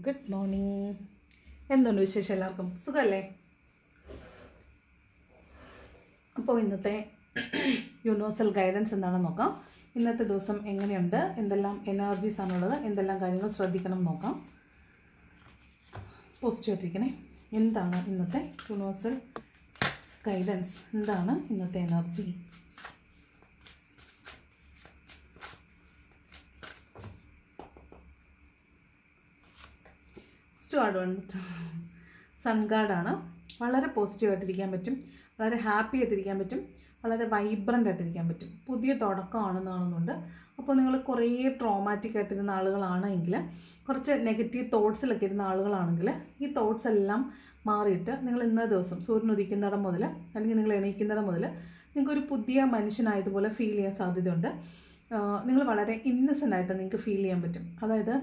Good morning. എന്തുണ്ട് വിശേഷം? എല്ലാവർക്കും സുഖമല്ലേ? അപ്പോൾ ഇന്നത്തെ യൂണിവേഴ്സൽ ഗൈഡൻസ് എന്താണെന്ന് നോക്കാം. ഇന്നത്തെ ദിവസം എങ്ങനെയുണ്ട്, എന്തെല്ലാം എനർജീസ് ആണുള്ളത്, എന്തെല്ലാം കാര്യങ്ങൾ ശ്രദ്ധിക്കണം നോക്കാം. പോസിറ്റീവ് ആയിട്ടിരിക്കണേ. എന്താണ് ഇന്നത്തെ യൂണിവേഴ്സൽ ഗൈഡൻസ്? എന്താണ് ഇന്നത്തെ എനർജി? കാർഡ് വന്നിട്ട് സൺ കാർഡാണ്. വളരെ പോസിറ്റീവായിട്ടിരിക്കാൻ പറ്റും, വളരെ ഹാപ്പി ആയിട്ടിരിക്കാൻ പറ്റും, വളരെ വൈബ്രൻ്റ് ആയിട്ടിരിക്കാൻ പറ്റും. പുതിയ തുടക്കമാണെന്ന് കാണുന്നുണ്ട്. അപ്പോൾ നിങ്ങൾ കുറേ ട്രോമാറ്റിക് ആയിട്ടിരുന്ന ആളുകളാണെങ്കിൽ, കുറച്ച് നെഗറ്റീവ് തോട്ട്സിലൊക്കെ ഇരുന്ന ആളുകളാണെങ്കിൽ, ഈ തോട്ട്സ് എല്ലാം മാറിയിട്ട് നിങ്ങൾ ഇന്നേ ദിവസം സൂര്യൻ ഉദിക്കുന്നിടം മുതൽ അല്ലെങ്കിൽ നിങ്ങൾ എണീക്കുന്നിടം മുതൽ നിങ്ങൾക്കൊരു പുതിയ മനുഷ്യനായതുപോലെ ഫീൽ ചെയ്യാൻ സാധ്യതയുണ്ട്. നിങ്ങൾ വളരെ ഇന്നസെൻ്റ് ആയിട്ട് നിങ്ങൾക്ക് ഫീൽ ചെയ്യാൻ പറ്റും. അതായത്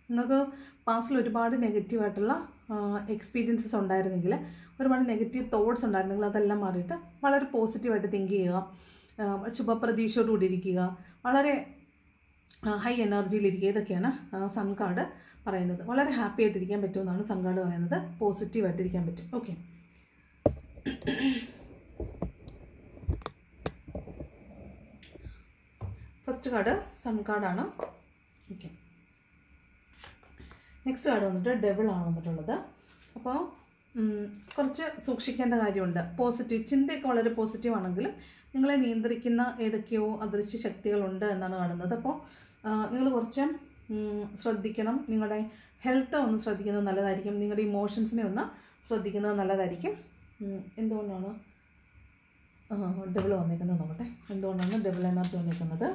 നിങ്ങൾക്ക് പാസ്റ്റിൽ ഒരുപാട് നെഗറ്റീവായിട്ടുള്ള എക്സ്പീരിയൻസസ് ഉണ്ടായിരുന്നെങ്കിൽ, ഒരുപാട് നെഗറ്റീവ് തോട്ട്സ് ഉണ്ടായിരുന്നെങ്കിൽ അതെല്ലാം മാറിയിട്ട് വളരെ പോസിറ്റീവായിട്ട് തിങ്ക് ചെയ്യുക, ശുഭപ്രതീക്ഷയോടുകൂടി ഇരിക്കുക, വളരെ ഹൈ എനർജിയിലിരിക്കുക. ഇതൊക്കെയാണ് സൺ കാർഡ് പറയുന്നത്. വളരെ ഹാപ്പി ആയിട്ടിരിക്കാൻ പറ്റുമെന്നാണ് സൺ കാർഡ് പറയുന്നത്. പോസിറ്റീവായിട്ടിരിക്കാൻ പറ്റും. ഓക്കെ, ഫസ്റ്റ് കാർഡ് സൺ കാർഡാണ്. ഓക്കെ, നെക്സ്റ്റ് കാർഡ് വന്നിട്ട് ഡെവിളാണ് വന്നിട്ടുള്ളത്. അപ്പോൾ കുറച്ച് സൂക്ഷിക്കേണ്ട കാര്യമുണ്ട്. പോസിറ്റീവ് ചിന്തയൊക്കെ വളരെ പോസിറ്റീവ് ആണെങ്കിലും നിങ്ങളെ നിയന്ത്രിക്കുന്ന ഏതൊക്കെയോ അദൃശ്യ ശക്തികളുണ്ട് എന്നാണ് കാണുന്നത്. അപ്പോൾ നിങ്ങൾ കുറച്ച് ശ്രദ്ധിക്കണം. നിങ്ങളുടെ ഹെൽത്ത് ഒന്ന് ശ്രദ്ധിക്കുന്നത് നല്ലതായിരിക്കും. നിങ്ങളുടെ ഇമോഷൻസിനെ ഒന്ന് ശ്രദ്ധിക്കുന്നത് നല്ലതായിരിക്കും. എന്തുകൊണ്ടാണ് ഡെവിൾ വന്നിരിക്കുന്നത് നോക്കട്ടെ. എന്തുകൊണ്ടാണ് ഡെവിൾ എനർജി വന്നിരിക്കുന്നത്?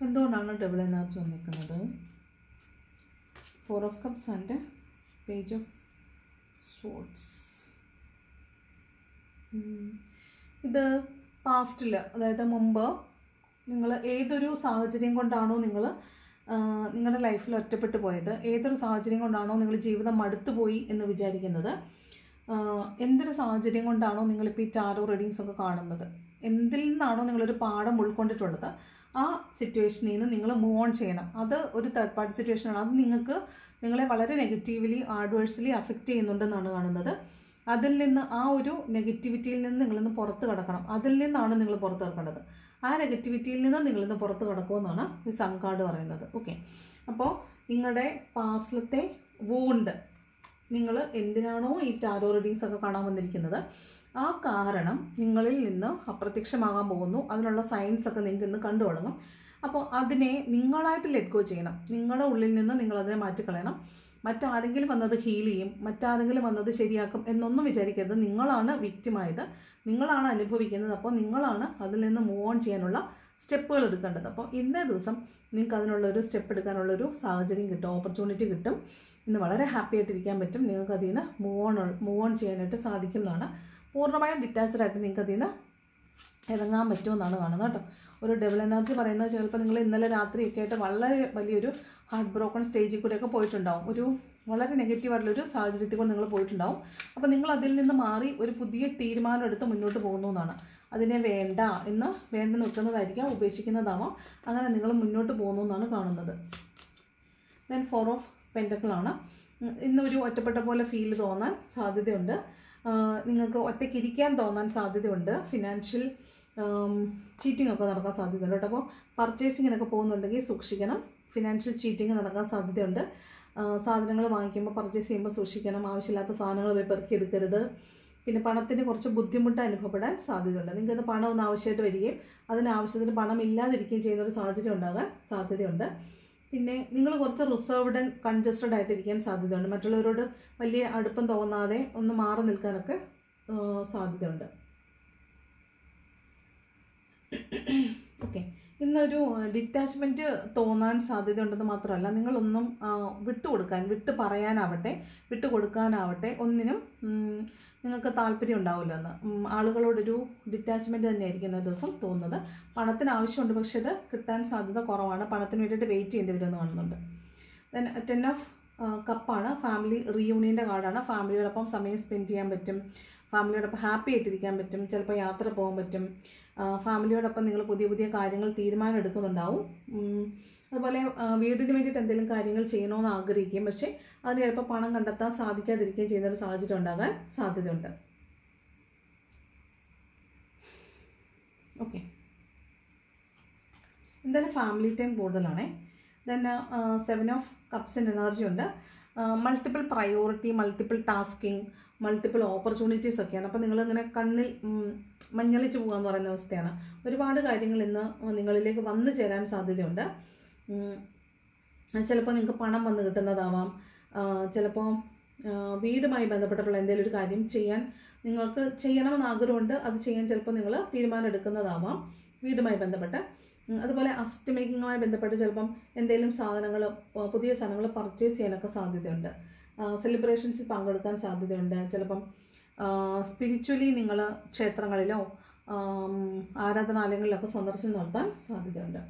എന്തുകൊണ്ടാണ് ഡബിൾ എനർജി വന്നിരിക്കുന്നത്? 4 of Cups and Page of Swords. ഇത് പാസ്റ്റിൽ, അതായത് മുമ്പ് നിങ്ങൾ ഏതൊരു സാഹചര്യം കൊണ്ടാണോ നിങ്ങൾ നിങ്ങളുടെ ലൈഫിൽ ഒറ്റപ്പെട്ടു പോയത്, ഏതൊരു സാഹചര്യം കൊണ്ടാണോ നിങ്ങൾ ജീവിതം മടുത്തുപോയി എന്ന് വിചാരിക്കുന്നത്, എന്തൊരു സാഹചര്യം കൊണ്ടാണോ നിങ്ങളിപ്പോൾ ഈ ടാരോ റീഡിങ്സ് ഒക്കെ കാണുന്നത്, എന്തിൽ നിന്നാണോ നിങ്ങളൊരു പാഠം ഉൾക്കൊണ്ടിട്ടുള്ളത്, ആ സിറ്റുവേഷനിൽ നിന്ന് നിങ്ങൾ മൂവ് ഓൺ ചെയ്യണം. അത് ഒരു തേർഡ് പാർട്ടി സിറ്റുവേഷനാണ്. അത് നിങ്ങളെ വളരെ നെഗറ്റീവ്ലി ആഡ്വേഴ്സ്ലി അഫക്റ്റ് ചെയ്യുന്നുണ്ടെന്നാണ് കാണുന്നത്. അതിൽ നിന്ന്, ആ ഒരു നെഗറ്റിവിറ്റിയിൽ നിന്ന് നിങ്ങളിന്ന് പുറത്ത് കടക്കണം. അതിൽ നിന്നാണ് നിങ്ങൾ പുറത്ത് കിടക്കേണ്ടത്. ആ നെഗറ്റിവിറ്റിയിൽ നിന്ന് നിങ്ങളിന്ന് പുറത്ത് കിടക്കുമെന്നാണ് ഈ സൺ കാർഡ് പറയുന്നത്. ഓക്കെ, അപ്പോൾ നിങ്ങളുടെ പാസ്റ്റിലത്തെ വൂണ്ട്, നിങ്ങൾ എന്തിനാണോ ഈ ടാരോ റീഡിങ്സ് ഒക്കെ കാണാൻ വന്നിരിക്കുന്നത്, ആ കാരണം നിങ്ങളിൽ നിന്ന് അപ്രത്യക്ഷമാകാൻ പോകുന്നു. അതിനുള്ള സയൻസ് ഒക്കെ നിങ്ങൾക്ക് ഇന്ന് കണ്ടു തുടങ്ങും. അപ്പോൾ അതിനെ നിങ്ങളായിട്ട് ലെറ്റ് ഗോ ചെയ്യണം. നിങ്ങളുടെ ഉള്ളിൽ നിന്ന് നിങ്ങളതിനെ മാറ്റിക്കളയണം. മറ്റാരെങ്കിലും വന്നത് ഹീൽ ചെയ്യും, മറ്റാരെങ്കിലും വന്നത് ശരിയാക്കും എന്നൊന്നും വിചാരിക്കരുത്. നിങ്ങളാണ് വിക്റ്റിമായത്, നിങ്ങളാണ് അനുഭവിക്കുന്നത്. അപ്പോൾ നിങ്ങളാണ് അതിൽ നിന്ന് മൂവ് ഓൺ ചെയ്യാനുള്ള സ്റ്റെപ്പുകൾ എടുക്കേണ്ടത്. അപ്പോൾ ഇന്നേ ദിവസം നിങ്ങൾക്ക് അതിനുള്ളൊരു സ്റ്റെപ്പ് എടുക്കാനുള്ളൊരു സാഹചര്യം കിട്ടും, ഓപ്പർച്യൂണിറ്റി കിട്ടും. ഇന്ന് വളരെ ഹാപ്പി ആയിട്ടിരിക്കാൻ പറ്റും. നിങ്ങൾക്ക് അതിൽ നിന്ന് മൂവ് ഓൺ ചെയ്യാനായിട്ട് സാധിക്കും എന്നാണ്. പൂർണ്ണമായും ഡിറ്റാച്ച്ഡ് ആയിട്ട് നിങ്ങൾക്ക് അതിൽ നിന്ന് ഇറങ്ങാൻ പറ്റുമെന്നാണ് കാണുന്നത് കേട്ടോ. ഒരു ഡബിൾ എനർജി പറയുന്നത് ചിലപ്പോൾ നിങ്ങൾ ഇന്നലെ രാത്രിയൊക്കെ ആയിട്ട് വളരെ വലിയൊരു ഹാർട്ട് ബ്രോക്കൺ സ്റ്റേജിൽ കൂടെയൊക്കെ പോയിട്ടുണ്ടാവും. ഒരു വളരെ നെഗറ്റീവായിട്ടുള്ളൊരു സാഹചര്യത്തിൽ കൂടെ നിങ്ങൾ പോയിട്ടുണ്ടാവും. അപ്പോൾ നിങ്ങൾ അതിൽ നിന്ന് മാറി ഒരു പുതിയ തീരുമാനം എടുത്ത് മുന്നോട്ട് പോകുന്നു എന്നാണ്. അതിനെ വേണ്ട നിൽക്കുന്നതായിരിക്കാം, ഉപേക്ഷിക്കുന്നതാവാം. അങ്ങനെ നിങ്ങൾ മുന്നോട്ട് പോകുന്നു എന്നാണ് കാണുന്നത്. ദെൻ 4 of Pentacles ആണ്. ഇന്നൊരു ഒറ്റപ്പെട്ട പോലെ ഫീൽ തോന്നാൻ സാധ്യതയുണ്ട്. നിങ്ങൾക്ക് ഒറ്റയ്ക്ക് ഇരിക്കാൻ തോന്നാൻ സാധ്യതയുണ്ട്. ഫിനാൻഷ്യൽ ചീറ്റിംഗ് ഒക്കെ നടക്കാൻ സാധ്യതയുണ്ട് കേട്ടോ. അപ്പോൾ പർച്ചേസിങ്ങിനൊക്കെ പോകുന്നുണ്ടെങ്കിൽ സൂക്ഷിക്കണം. ഫിനാൻഷ്യൽ ചീറ്റിംഗ് നടക്കാൻ സാധ്യതയുണ്ട്. സാധനങ്ങൾ വാങ്ങിക്കുമ്പോൾ, പർച്ചേസ് ചെയ്യുമ്പോൾ സൂക്ഷിക്കണം. ആവശ്യമില്ലാത്ത സാധനങ്ങൾ പോയി പെറുക്കിയെടുക്കരുത്. പിന്നെ പണത്തിന് കുറച്ച് ബുദ്ധിമുട്ട് അനുഭവപ്പെടാൻ സാധ്യതയുണ്ട്. നിങ്ങൾക്കത് പണം ഒന്ന് ആവശ്യമായിട്ട് വരികയും അതിനാവശ്യത്തിന് പണം ഇല്ലാതിരിക്കുകയും ചെയ്യുന്നൊരു സാഹചര്യം ഉണ്ടാകാൻ സാധ്യതയുണ്ട്. പിന്നെ നിങ്ങൾ കുറച്ച് റിസർവ്ഡ് ആൻഡ് കൺജസ്റ്റഡ് ആയിട്ടിരിക്കാൻ സാധ്യതയുണ്ട്. മറ്റുള്ളവരോട് വലിയ അടുപ്പം തോന്നാതെ ഒന്ന് മാറി നിൽക്കാനൊക്കെ സാധ്യതയുണ്ട്. ഓക്കെ, ഇന്നൊരു ഡിറ്റാച്ച്മെൻറ്റ് തോന്നാൻ സാധ്യതയുണ്ടെന്ന് മാത്രമല്ല, നിങ്ങളൊന്നും വിട്ടു പറയാനാവട്ടെ, വിട്ടു കൊടുക്കാനാവട്ടെ, ഒന്നിനും നിങ്ങൾക്ക് താല്പര്യം ഉണ്ടാവില്ല എന്ന്. ആളുകളോടൊരു ഡിറ്റാച്ച്മെൻറ്റ് തന്നെയായിരിക്കും ഇന്ന ദിവസം തോന്നുന്നത്. പണത്തിന് ആവശ്യമുണ്ട്, പക്ഷേ അത് കിട്ടാൻ സാധ്യത കുറവാണ്. പണത്തിന് വേണ്ടിയിട്ട് വെയിറ്റ് ചെയ്യേണ്ടി വരുമെന്ന് കാണുന്നുണ്ട്. ദെൻ 10 of കപ്പാണ്. ഫാമിലി റീയൂണിയൻ്റെ കാർഡാണ്. ഫാമിലിയോടൊപ്പം സമയം സ്പെൻഡ് ചെയ്യാൻ പറ്റും. ഫാമിലിയോടൊപ്പം ഹാപ്പി ആയിട്ടിരിക്കാൻ പറ്റും. ചിലപ്പോൾ യാത്ര പോകാൻ പറ്റും. ഫാമിലിയോടൊപ്പം നിങ്ങൾ പുതിയ പുതിയ കാര്യങ്ങൾ തീരുമാനം എടുക്കുന്നുണ്ടാവും. അതുപോലെ വീടിന് വേണ്ടിയിട്ട് എന്തെങ്കിലും കാര്യങ്ങൾ ചെയ്യണമെന്ന് ആഗ്രഹിക്കുകയും പക്ഷേ അതിന് ചിലപ്പോൾ പണം കണ്ടെത്താൻ സാധിക്കാതിരിക്കുകയും ചെയ്യുന്നൊരു സാഹചര്യം ഉണ്ടാകാൻ സാധ്യതയുണ്ട്. ഓക്കെ, എന്തായാലും ഫാമിലി ടൈം കൂടുതലാണേ. ദെൻ 7 ഓഫ് കപ്സിൻ്റെ എനർജി ഉണ്ട്. Multiple priority, multiple tasking, multiple opportunities ഒക്കെയാണ്. അപ്പോൾ നിങ്ങളിങ്ങനെ കണ്ണിൽ മഞ്ഞളിച്ച് പോകാമെന്ന് പറയുന്ന അവസ്ഥയാണ്. ഒരുപാട് കാര്യങ്ങൾ ഇന്ന് നിങ്ങളിലേക്ക് വന്നു ചേരാൻ സാധ്യതയുണ്ട്. ചിലപ്പോൾ നിങ്ങൾക്ക് പണം വന്ന് കിട്ടുന്നതാവാം. ചിലപ്പോൾ വീടുമായി ബന്ധപ്പെട്ടിട്ടുള്ള എന്തെങ്കിലും ഒരു കാര്യം ചെയ്യാൻ നിങ്ങൾക്ക് ചെയ്യണമെന്ന് ആഗ്രഹമുണ്ട്. അത് ചെയ്യാൻ ചിലപ്പോൾ നിങ്ങൾ തീരുമാനം എടുക്കുന്നതാവാം വീടുമായി ബന്ധപ്പെട്ട്. അതുപോലെ അസറ്റ് മേക്കിങ്ങുമായി ബന്ധപ്പെട്ട് ചിലപ്പം എന്തെങ്കിലും സാധനങ്ങൾ, പുതിയ സാധനങ്ങൾ പർച്ചേസ് ചെയ്യാനൊക്കെ സാധ്യതയുണ്ട്. സെലിബ്രേഷൻസിൽ പങ്കെടുക്കാൻ സാധ്യതയുണ്ട്. ചിലപ്പം സ്പിരിച്വലി നിങ്ങൾ ക്ഷേത്രങ്ങളിലോ ആരാധനാലയങ്ങളിലൊക്കെ സന്ദർശനം നടത്താൻ സാധ്യതയുണ്ട്.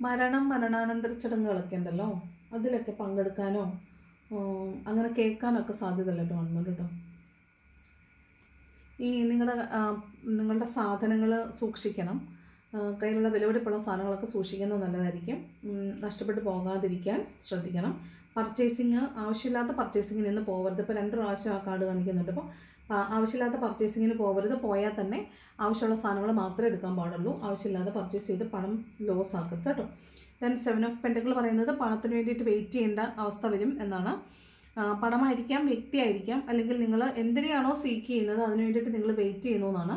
മരണാനന്തര ചടങ്ങുകളൊക്കെ ഉണ്ടല്ലോ, അതിലൊക്കെ പങ്കെടുക്കാനോ അങ്ങനെ കേൾക്കാനൊക്കെ സാധ്യതയുള്ളതായിട്ട് കാണുന്നുണ്ട് കേട്ടോ. ഈ നിങ്ങളുടെ സാധനങ്ങൾ സൂക്ഷിക്കണം. കയ്യിലുള്ള വിലപിടിപ്പുള്ള സാധനങ്ങളൊക്കെ സൂക്ഷിക്കുന്നത് നല്ലതായിരിക്കും. നഷ്ടപ്പെട്ടു പോകാതിരിക്കാൻ ശ്രദ്ധിക്കണം. പർച്ചേസിങ്, ആവശ്യമില്ലാത്ത പർച്ചേസിങ്ങിൽ നിന്ന് പോകരുത്. ഇപ്പോൾ 2 പ്രാവശ്യം ആ കാർഡ് കാണിക്കുന്നുണ്ട്. അപ്പോൾ ആവശ്യമില്ലാത്ത പർച്ചേസിങ്ങിന് പോകരുത്. പോയാൽ തന്നെ ആവശ്യമുള്ള സാധനങ്ങൾ മാത്രമേ എടുക്കാൻ പാടുള്ളൂ. ആവശ്യമില്ലാതെ പർച്ചേസ് ചെയ്ത് പണം ലോസ് ആക്കരുത് കേട്ടോ. ദെൻ 7 ഓഫ് പെൻറ്റക്കിൾ പറയുന്നത് പണത്തിന് വേണ്ടിയിട്ട് വെയിറ്റ് ചെയ്യേണ്ട അവസ്ഥ വരും എന്നാണ്. പണമായിരിക്കാം, വ്യക്തിയായിരിക്കാം, അല്ലെങ്കിൽ നിങ്ങൾ എന്തിനെയാണോ സീക്ക് ചെയ്യുന്നത് അതിന് വേണ്ടിയിട്ട് നിങ്ങൾ വെയിറ്റ് ചെയ്യുന്നു എന്നാണ്.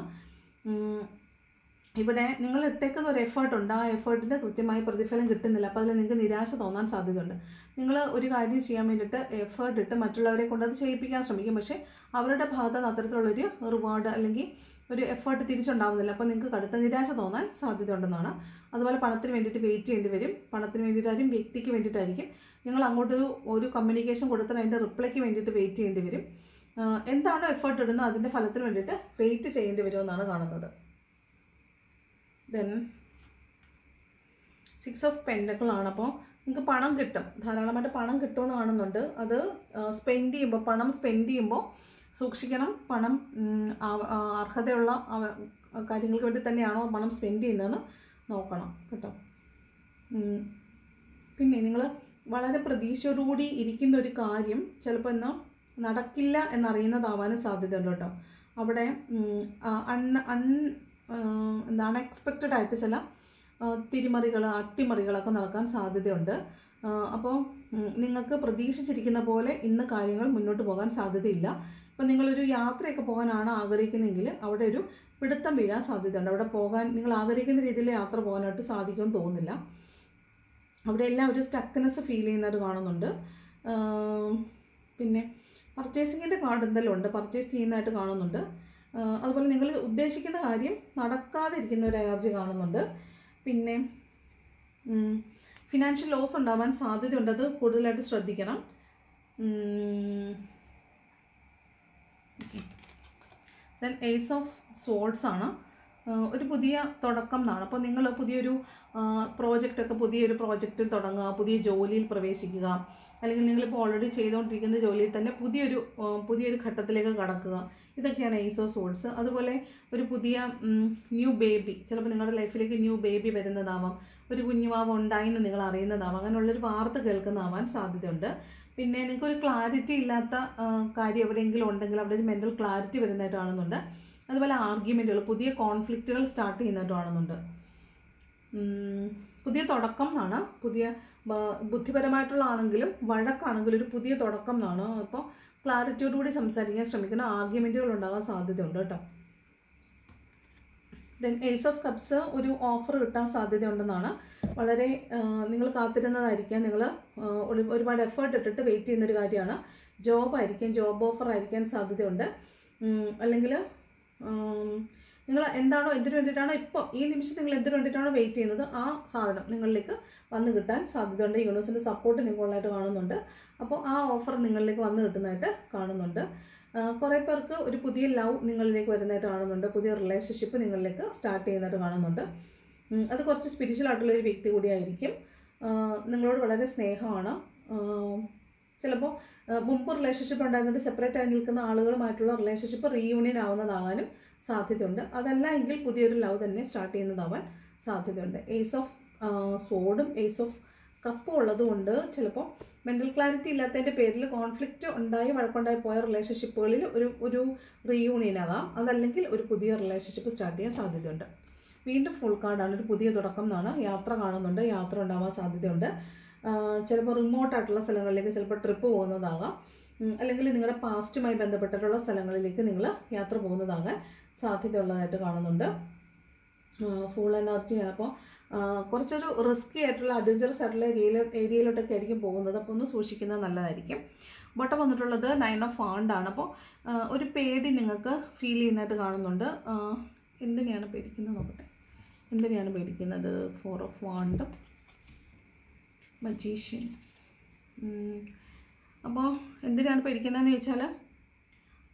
ഇവിടെ നിങ്ങൾ ഇട്ടേക്കുന്ന ഒരു എഫേർട്ടുണ്ട്. ആ എഫേർട്ടിൻ്റെ കൃത്യമായി പ്രതിഫലം കിട്ടുന്നില്ല. അപ്പോൾ അതിൽ നിങ്ങൾക്ക് നിരാശ തോന്നാൻ സാധ്യതയുണ്ട്. നിങ്ങൾ ഒരു കാര്യം ചെയ്യാൻ വേണ്ടിയിട്ട് എഫേർട്ട് ഇട്ട് മറ്റുള്ളവരെ കൊണ്ട് അത് ചെയ്യിപ്പിക്കാൻ ശ്രമിക്കും. പക്ഷേ അവരുടെ ഭാഗത്ത് നിന്ന് അത്തരത്തിലുള്ളൊരു റിവാർഡ് അല്ലെങ്കിൽ ഒരു എഫേർട്ട് തിരിച്ചുണ്ടാവുന്നില്ല. അപ്പോൾ നിങ്ങൾക്ക് കടുത്ത നിരാശ തോന്നാൻ സാധ്യതയുണ്ടെന്നാണ്. അതുപോലെ പണത്തിന് വേണ്ടിയിട്ട് വെയിറ്റ് ചെയ്യേണ്ടി വരും. പണത്തിന് വേണ്ടിയിട്ടായിരിക്കും, വ്യക്തിക്ക് വേണ്ടിയിട്ടായിരിക്കും. നിങ്ങൾ അങ്ങോട്ടൊരു കമ്മ്യൂണിക്കേഷൻ കൊടുത്താൽ അതിൻ്റെ റിപ്ലൈക്ക് വേണ്ടിയിട്ട് വെയിറ്റ് ചെയ്യേണ്ടി വരും. എന്താണോ എഫേർട്ട് ഇടുന്നത് അതിൻ്റെ ഫലത്തിന് വേണ്ടിയിട്ട് വെയിറ്റ് ചെയ്യേണ്ടി വരുമെന്നാണ് കാണുന്നത്. ദെൻ 6 ഓഫ് പെൻറ്റക്കിൾ ആണ്. അപ്പോൾ നിങ്ങൾക്ക് പണം കിട്ടും, ധാരാളമായിട്ട് പണം കിട്ടുമെന്ന് കാണുന്നുണ്ട്. അത് സ്പെൻഡ് ചെയ്യുമ്പോൾ, പണം സ്പെൻഡ് ചെയ്യുമ്പോൾ സൂക്ഷിക്കണം. പണം അർഹതയുള്ള കാര്യങ്ങൾക്ക് വേണ്ടി തന്നെയാണോ പണം സ്പെൻഡ് ചെയ്യുന്നതെന്ന് നോക്കണം കേട്ടോ. പിന്നെ നിങ്ങൾ വളരെ പ്രതീക്ഷയോടുകൂടി ഇരിക്കുന്ന ഒരു കാര്യം ചിലപ്പോൾ ഇന്ന് നടക്കില്ല എന്നറിയുന്നതാവാനും സാധ്യതയുണ്ട് കേട്ടോ. അവിടെ അൺഎക്സ്പെക്റ്റഡ് ആയിട്ട് ചില തിരിമറികൾ, അട്ടിമറികളൊക്കെ നടക്കാൻ സാധ്യതയുണ്ട്. അപ്പോൾ നിങ്ങൾക്ക് പ്രതീക്ഷിച്ചിരിക്കുന്ന പോലെ ഇന്ന് കാര്യങ്ങൾ മുന്നോട്ട് പോകാൻ സാധ്യതയില്ല. ഇപ്പം നിങ്ങളൊരു യാത്രയൊക്കെ പോകാനാണ് ആഗ്രഹിക്കുന്നതെങ്കിൽ അവിടെ ഒരു പിടുത്തം വീഴാൻ സാധ്യതയുണ്ട്. അവിടെ പോകാൻ നിങ്ങൾ ആഗ്രഹിക്കുന്ന രീതിയിൽ യാത്ര പോകാനായിട്ട് സാധിക്കുമെന്ന് തോന്നുന്നില്ല. അവിടെ എല്ലാം ഒരു സ്റ്റക്നെസ് ഫീൽ ചെയ്യുന്നത് കാണുന്നുണ്ട്. പിന്നെ പർച്ചേസിങ്ങിൻ്റെ കാർഡ് എന്തെല്ലാം ഉണ്ട്, പർച്ചേസ് ചെയ്യുന്നതായിട്ട് കാണുന്നുണ്ട്. അതുപോലെ നിങ്ങൾ ഉദ്ദേശിക്കുന്ന കാര്യം നടക്കാതെ ഇരിക്കുന്ന ഒരു എനർജി കാണുന്നുണ്ട്. പിന്നെ ഫിനാൻഷ്യൽ ലോസ് ഉണ്ടാവാൻ സാധ്യതയുണ്ട്. അത് കൂടുതലായിട്ട് ശ്രദ്ധിക്കണം. ദെൻ ഏസ് ഓഫ് സ്വോർഡ്സ് ആണ്. ഒരു പുതിയ തുടക്കം എന്നാണ്. അപ്പോൾ നിങ്ങൾ പുതിയൊരു പുതിയൊരു പ്രോജക്റ്റിൽ തുടങ്ങുക, പുതിയ ജോലിയിൽ പ്രവേശിക്കുക, അല്ലെങ്കിൽ നിങ്ങളിപ്പോൾ ഓൾറെഡി ചെയ്തുകൊണ്ടിരിക്കുന്ന ജോലിയിൽ തന്നെ പുതിയൊരു ഘട്ടത്തിലേക്ക് കടക്കുക. ഇതൊക്കെയാണ് ഏസ് ഓഫ് സ്വോർഡ്സ്. അതുപോലെ ഒരു പുതിയ ന്യൂ ബേബി, ചിലപ്പോൾ നിങ്ങളുടെ ലൈഫിലേക്ക് ന്യൂ ബേബി വരുന്നതാവാം, ഒരു കുഞ്ഞുവാവ ഉണ്ടായിന്ന് നിങ്ങൾ അറിയുന്നതാവാം, അങ്ങനെയുള്ളൊരു വാർത്ത കേൾക്കുന്നതാവാൻ സാധ്യതയുണ്ട്. പിന്നെ നിങ്ങൾക്കൊരു ക്ലാരിറ്റി ഇല്ലാത്ത കാര്യം എവിടെയെങ്കിലും ഉണ്ടെങ്കിൽ അവിടെ ഒരു മെൻ്റൽ ക്ലാരിറ്റി വരുന്നതായിട്ട് കാണുന്നുണ്ട്. അതുപോലെ ആർഗ്യുമെൻറ്റുകൾ, പുതിയ കോൺഫ്ലിക്റ്റുകൾ സ്റ്റാർട്ട് ചെയ്യുന്നതായിട്ട് കാണുന്നുണ്ട്. പുതിയ തുടക്കം എന്നാണ്. പുതിയ ബുദ്ധിപരമായിട്ടുള്ള ആണെങ്കിലും വഴക്കാണെങ്കിലും ഒരു പുതിയ തുടക്കം എന്നാണ്. അപ്പോൾ ക്ലാരിറ്റിയോടുകൂടി സംസാരിക്കാൻ ശ്രമിക്കുന്ന ആർഗ്യുമെൻറ്റുകൾ ഉണ്ടാകാൻ സാധ്യതയുണ്ട് കേട്ടോ. ദെൻ ഏസ് ഓഫ് കപ്സ്, ഒരു ഓഫർ കിട്ടാൻ സാധ്യതയുണ്ടെന്നാണ്. വളരെ നിങ്ങൾ കാത്തിരുന്നതായിരിക്കാം. നിങ്ങൾ ഒരുപാട് എഫേർട്ട് ഇട്ടിട്ട് വെയിറ്റ് ചെയ്യുന്നൊരു കാര്യമാണ്. ജോബായിരിക്കും, ജോബ് ഓഫർ ആയിരിക്കാൻ സാധ്യതയുണ്ട്. അല്ലെങ്കിൽ നിങ്ങൾ എന്താണോ, എന്തിനു വേണ്ടിയിട്ടാണോ ഇപ്പോൾ ഈ നിമിഷം നിങ്ങൾ എന്തിനു വേണ്ടിയിട്ടാണോ വെയിറ്റ് ചെയ്യുന്നത് ആ സാധനം നിങ്ങളിലേക്ക് വന്ന് കിട്ടാൻ സാധ്യതയുണ്ട്. യൂണിവേഴ്സിൻ്റെ സപ്പോർട്ട് നിങ്ങളുള്ളതായിട്ട് കാണുന്നുണ്ട്. അപ്പോൾ ആ ഓഫർ നിങ്ങളിലേക്ക് വന്ന് കിട്ടുന്നതായിട്ട് കാണുന്നുണ്ട്. കുറേ പേർക്ക് ഒരു പുതിയ ലവ് നിങ്ങളിലേക്ക് വരുന്നതായിട്ട് കാണുന്നുണ്ട്. പുതിയ റിലേഷൻഷിപ്പ് നിങ്ങളിലേക്ക് സ്റ്റാർട്ട് ചെയ്യുന്നതായിട്ട് കാണുന്നുണ്ട്. അത് കുറച്ച് സ്പിരിച്വൽ ആയിട്ടുള്ളൊരു വ്യക്തി കൂടിയായിരിക്കും. നിങ്ങളോട് വളരെ സ്നേഹമാണ്. ചിലപ്പോൾ മുമ്പ് റിലേഷൻഷിപ്പ് ഉണ്ടായിരുന്നിട്ട് സെപ്പറേറ്റ് ആയി നിൽക്കുന്ന ആളുകളുമായിട്ടുള്ള റിലേഷൻഷിപ്പ് റീയൂണിയൻ ആവുന്നതാകാനും സാധ്യതയുണ്ട്. അതല്ല എങ്കിൽ പുതിയൊരു ലവ് തന്നെ സ്റ്റാർട്ട് ചെയ്യുന്നതാവാൻ സാധ്യതയുണ്ട്. ഏസ് ഓഫ് സ്വോർഡും ഏസ് ഓഫ് കപ്പും ഉള്ളതുകൊണ്ട് ചിലപ്പോൾ മെൻ്റൽ ക്ലാരിറ്റി ഇല്ലാത്തതിൻ്റെ പേരിൽ കോൺഫ്ലിക്റ്റ് ഉണ്ടായി വഴക്കുണ്ടായി പോയ റിലേഷൻഷിപ്പുകളിൽ ഒരു റീയൂണിയൻ ആകാം. അതല്ലെങ്കിൽ ഒരു പുതിയ റിലേഷൻഷിപ്പ് സ്റ്റാർട്ട് ചെയ്യാൻ സാധ്യതയുണ്ട്. വീണ്ടും ഫുൾ കാർഡാണ്, ഒരു പുതിയ തുടക്കം എന്നാണ്. യാത്ര കാണുന്നുണ്ട്, യാത്ര ഉണ്ടാവാൻ സാധ്യതയുണ്ട്. ചിലപ്പോൾ റിമോട്ടായിട്ടുള്ള സ്ഥലങ്ങളിലേക്ക് ചിലപ്പോൾ ട്രിപ്പ് പോകുന്നതാകാം, അല്ലെങ്കിൽ നിങ്ങളുടെ പാസ്റ്റുമായി ബന്ധപ്പെട്ടിട്ടുള്ള സ്ഥലങ്ങളിലേക്ക് നിങ്ങൾ യാത്ര പോകുന്നതാകാൻ സാധ്യതയുള്ളതായിട്ട് കാണുന്നുണ്ട്. ഫുൾ എനർജിയാണ്. അപ്പോൾ കുറച്ചൊരു റിസ്കി ആയിട്ടുള്ള അഡ്വഞ്ചറസ് ആയിട്ടുള്ള ഏരിയയിലോട്ടൊക്കെ ആയിരിക്കും പോകുന്നത്. അപ്പോൾ ഒന്ന് സൂക്ഷിക്കുന്നത് നല്ലതായിരിക്കും. ബോട്ടം വന്നിട്ടുള്ളത് 9 ഓഫ് വാണ്ടാണ്. അപ്പോൾ ഒരു പേടി നിങ്ങൾക്ക് ഫീൽ ചെയ്യുന്നതായിട്ട് കാണുന്നുണ്ട്. എന്തിനെയാണ് പേടിക്കുന്നത് നോക്കട്ടെ. എന്തിനെയാണ് പേടിക്കുന്നത്? 4 ഓഫ് വാണ്ടും മജീഷ്യൻ. അപ്പോൾ എന്തിനാണ് പേടിക്കുന്നതെന്ന് ചോദിച്ചാൽ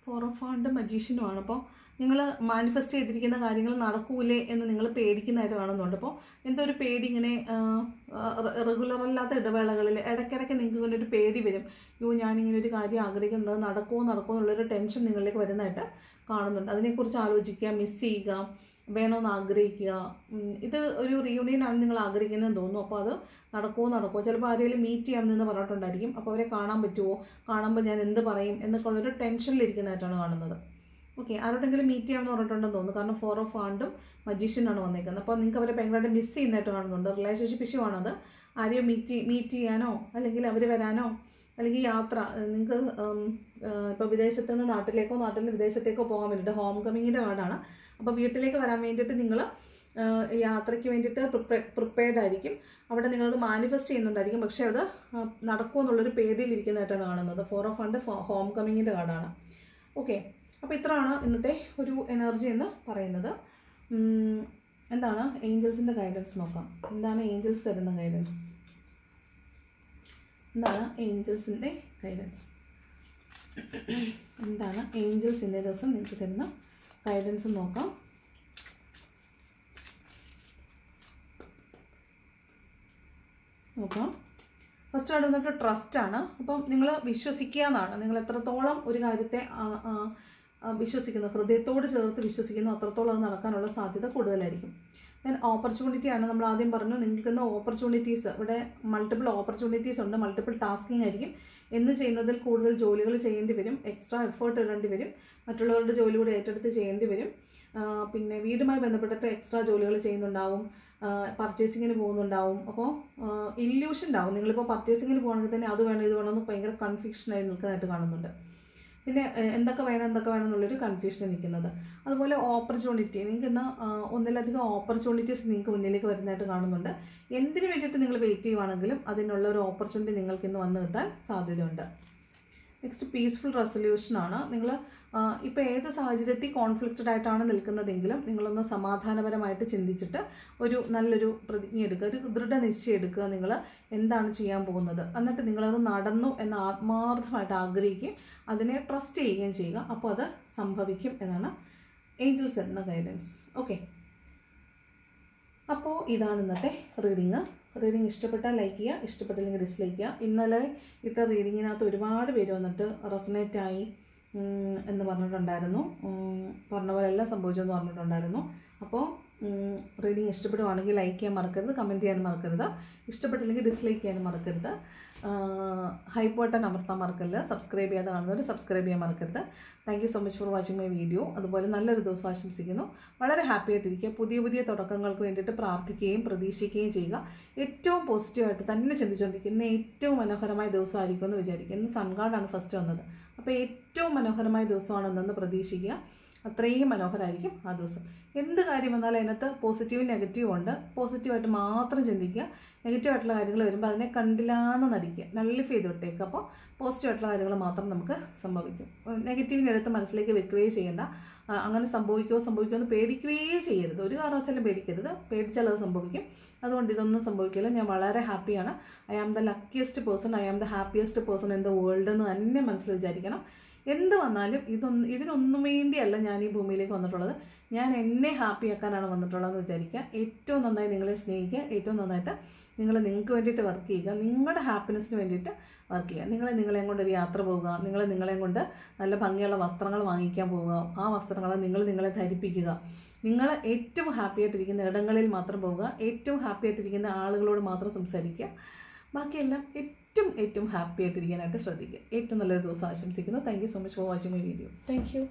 4 ഓഫ് വാണ്ടും മജീഷ്യനുമാണ്. അപ്പോൾ നിങ്ങൾ മാനിഫെസ്റ്റ് ചെയ്തിരിക്കുന്ന കാര്യങ്ങൾ നടക്കൂലേ എന്ന് നിങ്ങൾ പേടിക്കുന്നതായിട്ട് കാണുന്നുണ്ട്. അപ്പോൾ എന്തോ ഒരു പേടി ഇങ്ങനെ റെഗുലറല്ലാത്ത ഇടവേളകളിൽ ഇടയ്ക്കിടയ്ക്ക് നിങ്ങൾക്ക് ഇങ്ങനെ ഒരു പേടി വരും. ഞാനിങ്ങനെ ഒരു കാര്യം ആഗ്രഹിക്കുന്നുണ്ട്, നടക്കുമോ എന്നുള്ളൊരു ടെൻഷൻ നിങ്ങളിലേക്ക് വരുന്നതായിട്ട് കാണുന്നുണ്ട്. അതിനെക്കുറിച്ച് ആലോചിക്കുക, മിസ് ചെയ്യുക, വേണമെന്ന് ആഗ്രഹിക്കുക. ഇത് ഒരു റീയൂണിയനാണ് നിങ്ങൾ ആഗ്രഹിക്കുന്നതെന്ന് തോന്നുന്നു. അപ്പോൾ അത് നടക്കുമോ ചിലപ്പോൾ ആരെങ്കിലും മീറ്റ് ചെയ്യാമെന്ന് പറഞ്ഞിട്ടുണ്ടായിരിക്കും. അപ്പോൾ അവരെ കാണാൻ പറ്റുമോ, കാണുമ്പോൾ ഞാൻ എന്ത് പറയും എന്നൊക്കെ ഉള്ളൊരു ടെൻഷനിലിരിക്കുന്നതായിട്ടാണ് കാണുന്നത്. ഓക്കെ, ആരോടെങ്കിലും മീറ്റ് ചെയ്യാമെന്ന് പറഞ്ഞിട്ടുണ്ടെന്ന് തോന്നുന്നു. കാരണം 4 ഓഫ് വാണ്ടും മജീഷ്യനാണ് വന്നേക്കുന്നത്. അപ്പോൾ നിങ്ങൾക്ക് അവരെ ഭയങ്കരമായിട്ട് മിസ് ചെയ്യുന്നതായിട്ട് കാണുന്നുണ്ട്. റിലേഷൻഷിപ്പ് ഇഷ്യൂ ആണത്. ആരെയും മീറ്റ് ചെയ്യാനോ അല്ലെങ്കിൽ അവർ വരാനോ അല്ലെങ്കിൽ യാത്ര, നിങ്ങൾക്ക് ഇപ്പോൾ വിദേശത്ത് നിന്ന് നാട്ടിലേക്കോ നാട്ടിൽ നിന്ന് വിദേശത്തേക്കോ പോകാൻ വേണ്ടിയിട്ട് ഹോം കമ്മിങ്ങിൻ്റെ കാർഡാണ്. അപ്പോൾ വീട്ടിലേക്ക് വരാൻ വേണ്ടിയിട്ട് നിങ്ങൾ യാത്രയ്ക്ക് വേണ്ടിയിട്ട് പ്രിപ്പയർഡ് ആയിരിക്കും. അവിടെ നിങ്ങളത് മാനിഫെസ്റ്റ് ചെയ്യുന്നുണ്ടായിരിക്കും. പക്ഷേ അത് നടക്കുമോ എന്നുള്ളൊരു പേടിയിലിരിക്കുന്നതായിട്ടാണ് കാണുന്നത്. 4 ഓഫ് വാണ്ട് ഹോം കമ്മിങ്ങിൻ്റെ കാർഡാണ്. ഓക്കെ, അപ്പോൾ ഇത്രയാണ് ഇന്നത്തെ ഒരു എനർജി എന്ന് പറയുന്നത്. എന്താണ് ഏഞ്ചൽസിൻ്റെ ഗൈഡൻസ് നോക്കാം. എന്താണ് ഏഞ്ചൽസ് തരുന്ന ഗൈഡൻസ്? എന്താണ് ഏഞ്ചൽസിൻ്റെ ഗൈഡൻസ്? എന്താണ് ഏഞ്ചൽസ് ഇന്നേ ദിവസം നിങ്ങൾക്ക് തരുന്ന ഗൈഡൻസ് നോക്കാം. ഫസ്റ്റ് കാർഡ് വന്നിട്ട് ട്രസ്റ്റാണ്. അപ്പം നിങ്ങൾ വിശ്വസിക്കുക എന്നാണ്. നിങ്ങൾ എത്രത്തോളം ഒരു കാര്യത്തെ വിശ്വസിക്കുന്നു, ഹൃദയത്തോട് ചേർത്ത് വിശ്വസിക്കുന്നു, അത്രത്തോളം അത് നടക്കാനുള്ള സാധ്യത കൂടുതലായിരിക്കും. ദെൻ ഓപ്പർച്യൂണിറ്റിയാണ്. നമ്മൾ ആദ്യം പറഞ്ഞു, നിങ്ങൾക്ക് ഇന്ന് ഓപ്പർച്യൂണിറ്റീസ്, ഇവിടെ മൾട്ടിപ്പിൾ ഓപ്പർച്യൂണിറ്റീസ് ഉണ്ട്. മൾട്ടിപ്പിൾ ടാസ്കിങ് ആയിരിക്കും. എന്ന് ചെയ്യുന്നതിൽ കൂടുതൽ ജോലികൾ ചെയ്യേണ്ടി വരും. എക്സ്ട്രാ എഫേർട്ട് ഇടേണ്ടി വരും. മറ്റുള്ളവരുടെ ജോലി കൂടി ഏറ്റെടുത്ത് ചെയ്യേണ്ടി വരും. പിന്നെ വീടുമായി ബന്ധപ്പെട്ടിട്ട് എക്സ്ട്രാ ജോലികൾ ചെയ്യുന്നുണ്ടാവും. പർച്ചേസിങ്ങിന് പോകുന്നുണ്ടാവും. അപ്പോൾ ഇല്യൂഷൻ ഉണ്ടാവും. നിങ്ങളിപ്പോൾ പർച്ചേസിങ്ങിന് പോകുകയാണെങ്കിൽ തന്നെ അത് വേണം ഇത് വേണമെന്ന് ഭയങ്കര കൺഫ്യൂഷനായി നിൽക്കുന്നതായിട്ട് കാണുന്നുണ്ട്. പിന്നെ എന്തൊക്കെ വേണം എന്നുള്ളൊരു കൺഫ്യൂഷൻ നിൽക്കുന്നത്. അതുപോലെ ഓപ്പർച്യൂണിറ്റി, നിങ്ങൾക്ക് ഇന്ന് ഒന്നിലധികം ഓപ്പർച്യൂണിറ്റീസ് നിങ്ങൾക്ക് മുന്നിലേക്ക് വരുന്നതായിട്ട് കാണുന്നുണ്ട്. എന്തിനു വേണ്ടിയിട്ട് നിങ്ങൾ വെയിറ്റ് ചെയ്യുവാണെങ്കിലും അതിനുള്ള ഒരു ഓപ്പർച്യൂണിറ്റി നിങ്ങൾക്ക് ഇന്ന് വന്നു കിട്ടാൻ സാധ്യതയുണ്ട്. നെക്സ്റ്റ് പീസ്ഫുൾ റെസൊല്യൂഷനാണ്. നിങ്ങൾ ഇപ്പോൾ ഏത് സാഹചര്യത്തിൽ കോൺഫ്ലിക്റ്റഡ് ആയിട്ടാണ് നിൽക്കുന്നതെങ്കിലും നിങ്ങളൊന്ന് സമാധാനപരമായിട്ട് ചിന്തിച്ചിട്ട് ഒരു നല്ലൊരു പ്രതിജ്ഞ എടുക്കുക, ഒരു ദൃഢനിശ്ചയം എടുക്കുക. നിങ്ങൾ എന്താണ് ചെയ്യാൻ പോകുന്നത്, എന്നിട്ട് നിങ്ങളത് നടന്നു എന്ന് ആത്മാർത്ഥമായിട്ട് ആഗ്രഹിക്കുകയും അതിനെ ട്രസ്റ്റ് ചെയ്യുകയും ചെയ്യുക. അപ്പോൾ അത് സംഭവിക്കും എന്നാണ് ഏഞ്ചൽസ് എന്ന ഗൈഡൻസ്. ഓക്കെ, അപ്പോൾ ഇതാണ് ഇന്നത്തെ റീഡിങ് ഇഷ്ടപ്പെട്ടാൽ ലൈക്ക് ചെയ്യുക, ഇഷ്ടപ്പെട്ടില്ലെങ്കിൽ ഡിസ്ലൈക്ക് ചെയ്യുക. ഇന്നലെ ഇട്ട റീഡിങ്ങിനകത്ത് ഒരുപാട് പേര് വന്നിട്ട് റെസൊനേറ്റായി എന്ന് പറഞ്ഞിട്ടുണ്ടായിരുന്നു. പറഞ്ഞ പോലെ എല്ലാം സംഭവിച്ചെന്ന് പറഞ്ഞിട്ടുണ്ടായിരുന്നു. അപ്പോൾ റീഡിങ് ഇഷ്ടപ്പെടുവാണെങ്കിൽ ലൈക്ക് ചെയ്യാൻ മറക്കരുത്, കമൻറ്റ് ചെയ്യാൻ മറക്കരുത്, ഇഷ്ടപ്പെട്ടില്ലെങ്കിൽ ഡിസ്ലൈക്ക് ചെയ്യാൻ മറക്കരുത്, ഹൈപ്പ് ബട്ടൺ അമർത്താൻ മറക്കരുത്, സബ്സ്ക്രൈബ് ചെയ്യാതെ കാണുന്നവർ സബ്സ്ക്രൈബ് ചെയ്യാൻ മറക്കരുത്. Thank you so much for watching my video. അതുപോലെ നല്ലൊരു ദിവസം ആശംസിക്കുന്നു. വളരെ ഹാപ്പി ആയിട്ടിരിക്കുക. പുതിയ തുടക്കങ്ങൾക്ക് വേണ്ടിയിട്ട് പ്രാർത്ഥിക്കുകയും പ്രതീക്ഷിക്കുകയും ചെയ്യുക. ഏറ്റവും പോസിറ്റീവായിട്ട് തന്നെ ചിന്തിച്ചുകൊണ്ടിരിക്കുന്ന ഏറ്റവും മനോഹരമായ ദിവസമായിരിക്കും എന്ന് വിചാരിക്കുക. ഇന്ന് സൺഗാർഡാണ് ഫസ്റ്റ് വന്നത്. അപ്പോൾ ഏറ്റവും മനോഹരമായ ദിവസമാണെന്ന് പ്രതീക്ഷിക്കുക. അത്രയും മനോഹരമായിരിക്കും ആ ദിവസം. എന്ത് കാര്യം വന്നാലും അതിനകത്ത് പോസിറ്റീവും നെഗറ്റീവും ഉണ്ട്. പോസിറ്റീവായിട്ട് മാത്രം ചിന്തിക്കുക. നെഗറ്റീവായിട്ടുള്ള കാര്യങ്ങൾ വരുമ്പോൾ അതിനെ കണ്ടില്ലാന്ന് നടിക്കുക, നള്ളിഫ് ചെയ്ത് വിട്ടേക്കുക. അപ്പോൾ പോസിറ്റീവായിട്ടുള്ള കാര്യങ്ങൾ മാത്രം നമുക്ക് സംഭവിക്കും. നെഗറ്റീവിൻ്റെ അടുത്ത് മനസ്സിലേക്ക് വെക്കുകയേ ചെയ്യേണ്ട. അങ്ങനെ സംഭവിക്കുമോ എന്ന് പേടിക്കുകയേ ചെയ്യരുത്. ഒരു കാരണവശാലും പേടിക്കരുത്. പേടിച്ചാൽ അത് സംഭവിക്കും. അതുകൊണ്ട് ഇതൊന്നും സംഭവിക്കില്ല. ഞാൻ വളരെ ഹാപ്പിയാണ്. I am the luckiest person, I am the happiest person in the world എന്ന് തന്നെ മനസ്സിൽ വിചാരിക്കണം. എന്ത് വന്നാലും ഇതിനൊന്നും വേണ്ടിയല്ല ഞാൻ ഈ ഭൂമിയിലേക്ക് വന്നിട്ടുള്ളത്. ഞാൻ എന്നെ ഹാപ്പിയാക്കാനാണ് വന്നിട്ടുള്ളതെന്ന് വിചാരിക്കുക. ഏറ്റവും നന്നായി നിങ്ങളെ സ്നേഹിക്കുക, ഏറ്റവും നന്നായിട്ട് നിങ്ങൾക്ക് വേണ്ടിയിട്ട് വർക്ക് ചെയ്യുക, നിങ്ങളുടെ ഹാപ്പിനെസ്സിന് വേണ്ടിയിട്ട് വർക്ക് ചെയ്യുക. നിങ്ങളെയും കൊണ്ട് ഒരു യാത്ര പോവുക, നിങ്ങളെയും കൊണ്ട് നല്ല ഭംഗിയുള്ള വസ്ത്രങ്ങൾ വാങ്ങിക്കാൻ പോവുക, ആ വസ്ത്രങ്ങൾ നിങ്ങളെ ധരിപ്പിക്കുക. നിങ്ങൾ ഏറ്റവും ഹാപ്പി ആയിട്ടിരിക്കുന്ന ഇടങ്ങളിൽ മാത്രം പോവുക, ഏറ്റവും ഹാപ്പി ആയിട്ടിരിക്കുന്ന ആളുകളോട് മാത്രം സംസാരിക്കുക. ബാക്കിയെല്ലാം ഏറ്റവും ഹാപ്പി ആയിട്ടിരിക്കാനായിട്ട് ശ്രദ്ധിക്കുക. ഏറ്റവും നല്ലൊരു ദിവസം ആശംസിക്കുന്നു. Thank you so much for watching my video. Thank you.